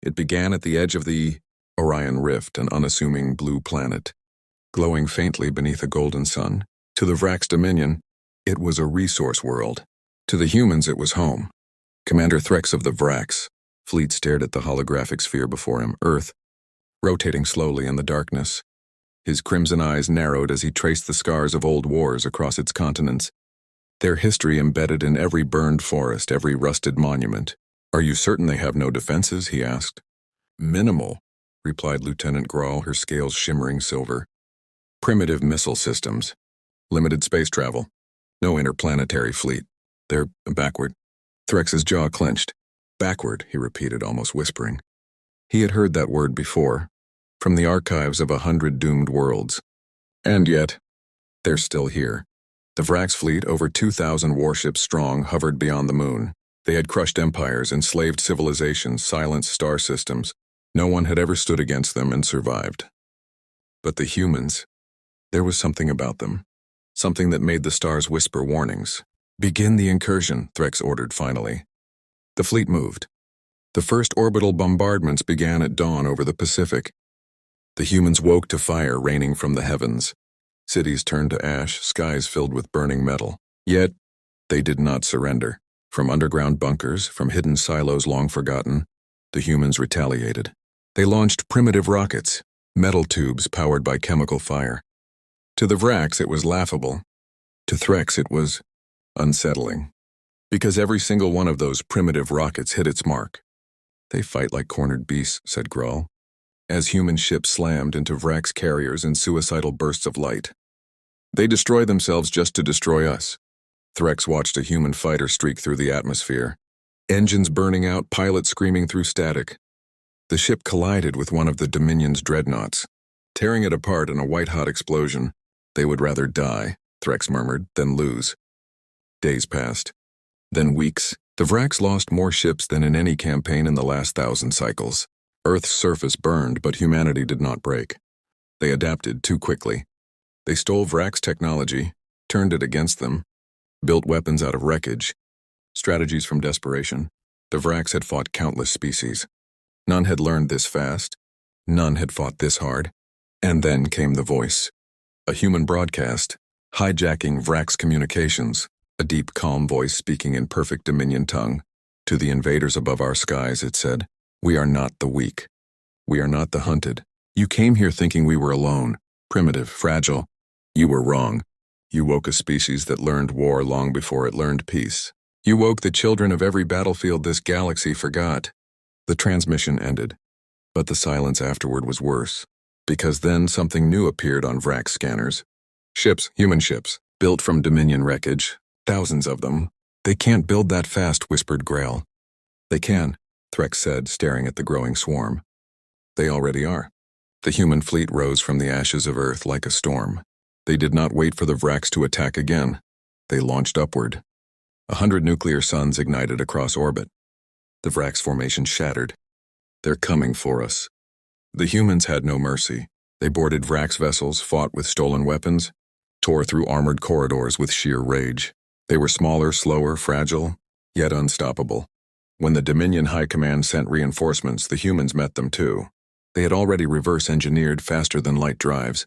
It began at the edge of the Orion Rift, an unassuming blue planet, glowing faintly beneath a golden sun. To the Vraxx Dominion, it was a resource world. To the humans, it was home. Commander Threx of the Vraxx fleet stared at the holographic sphere before him, Earth, rotating slowly in the darkness. His crimson eyes narrowed as he traced the scars of old wars across its continents, their history embedded in every burned forest, every rusted monument. "Are you certain they have no defenses?" he asked. "Minimal," replied Lieutenant Grawl, her scales shimmering silver. "Primitive missile systems. Limited space travel. No interplanetary fleet. They're backward." Threx's jaw clenched. "Backward," he repeated, almost whispering. He had heard that word before, from the archives of 100 doomed worlds. And yet, they're still here. The Vraxx fleet, over 2,000 warships strong, hovered beyond the moon. They had crushed empires, enslaved civilizations, silenced star systems. No one had ever stood against them and survived. But the humans, there was something about them. Something that made the stars whisper warnings. "Begin the incursion," Threx ordered finally. The fleet moved. The first orbital bombardments began at dawn over the Pacific. The humans woke to fire raining from the heavens. Cities turned to ash, skies filled with burning metal. Yet, they did not surrender. From underground bunkers, from hidden silos long forgotten, the humans retaliated. They launched primitive rockets, metal tubes powered by chemical fire. To the Vraxx, it was laughable. To Threx, it was unsettling. Because every single one of those primitive rockets hit its mark. "They fight like cornered beasts," said Grawl, as human ships slammed into Vraxx carriers in suicidal bursts of light. "They destroy themselves just to destroy us." Threx watched a human fighter streak through the atmosphere. Engines burning out, pilots screaming through static. The ship collided with one of the Dominion's dreadnoughts, tearing it apart in a white-hot explosion. "They would rather die," Threx murmured, "than lose." Days passed. Then weeks. The Vraxx lost more ships than in any campaign in the last 1,000 cycles. Earth's surface burned, but humanity did not break. They adapted too quickly. They stole Vraxx technology, turned it against them, built weapons out of wreckage, strategies from desperation. The Vraxx had fought countless species. None had learned this fast. None had fought this hard. And then came the voice. A human broadcast, hijacking Vraxx communications, a deep, calm voice speaking in perfect Dominion tongue. "To the invaders above our skies," it said, "we are not the weak. We are not the hunted. You came here thinking we were alone, primitive, fragile. You were wrong. You woke a species that learned war long before it learned peace. You woke the children of every battlefield this galaxy forgot." The transmission ended, but the silence afterward was worse, because then something new appeared on Vraxx scanners. Ships, human ships, built from Dominion wreckage, thousands of them. "They can't build that fast," whispered Grail. "They can," Threx said, staring at the growing swarm. "They already are." The human fleet rose from the ashes of Earth like a storm. They did not wait for the Vraxx to attack again. They launched upward. 100 nuclear suns ignited across orbit. The Vraxx formation shattered. "They're coming for us." The humans had no mercy. They boarded Vraxx vessels, fought with stolen weapons, tore through armored corridors with sheer rage. They were smaller, slower, fragile, yet unstoppable. When the Dominion High Command sent reinforcements, the humans met them too. They had already reverse-engineered faster-than-light drives,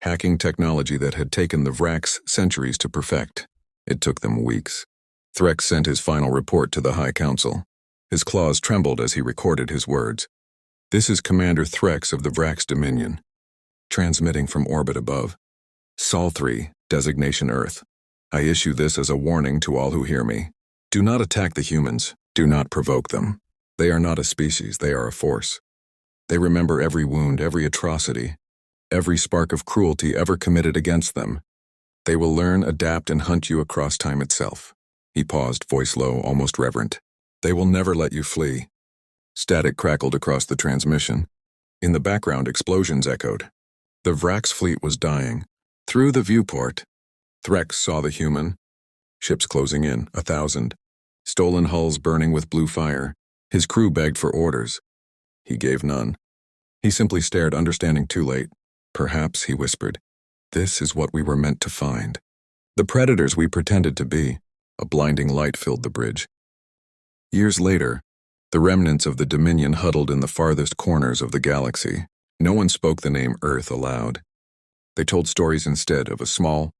hacking technology that had taken the Vraxx centuries to perfect. It took them weeks. Threx sent his final report to the High Council. His claws trembled as he recorded his words. "This is Commander Threx of the Vraxx Dominion, transmitting from orbit above. Sol 3, designation Earth. I issue this as a warning to all who hear me. Do not attack the humans. Do not provoke them. They are not a species, they are a force. They remember every wound, every atrocity, every spark of cruelty ever committed against them. They will learn, adapt, and hunt you across time itself." He paused, voice low, almost reverent. "They will never let you flee." Static crackled across the transmission. In the background, explosions echoed. The Vraxx fleet was dying. Through the viewport, Threx saw the human. Ships closing in, 1,000. Stolen hulls burning with blue fire. His crew begged for orders. He gave none. He simply stared, understanding too late. "Perhaps," he whispered, "this is what we were meant to find. The predators we pretended to be." A blinding light filled the bridge. Years later, The remnants of the Dominion huddled in the farthest corners of the galaxy. No one spoke the name Earth aloud. They told stories instead of a small,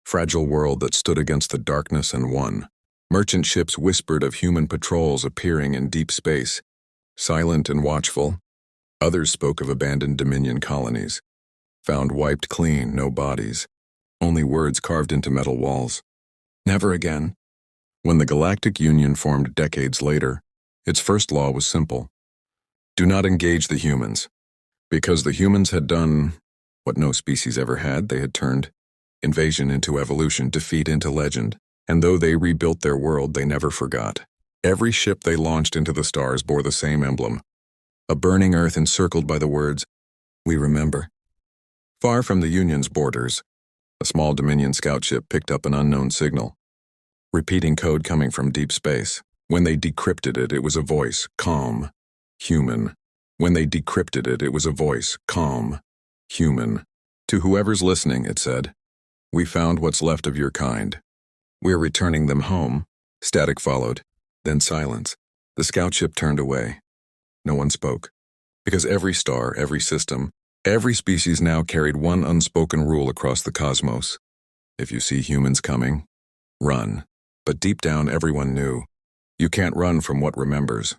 fragile world that stood against the darkness and won. Merchant ships whispered of human patrols appearing in deep space, silent and watchful. Others spoke of abandoned Dominion colonies, found wiped clean, no bodies, only words carved into metal walls. Never again. When the Galactic Union formed decades later, its first law was simple. Do not engage the humans. Because the humans had done what no species ever had, they had turned invasion into evolution, defeat into legend. And though they rebuilt their world, they never forgot. Every ship they launched into the stars bore the same emblem, a burning Earth encircled by the words, "We remember." Far from the Union's borders, a small Dominion scout ship picked up an unknown signal, repeating code coming from deep space. When they decrypted it, it was a voice, calm, human. When they decrypted it, it was a voice, calm, human. To whoever's listening, it said, "We found what's left of your kind. We're returning them home." Static followed, then silence. The scout ship turned away. No one spoke. Because every star, every system, every species now carried one unspoken rule across the cosmos. If you see humans coming, run. But deep down, everyone knew. You can't run from what remembers.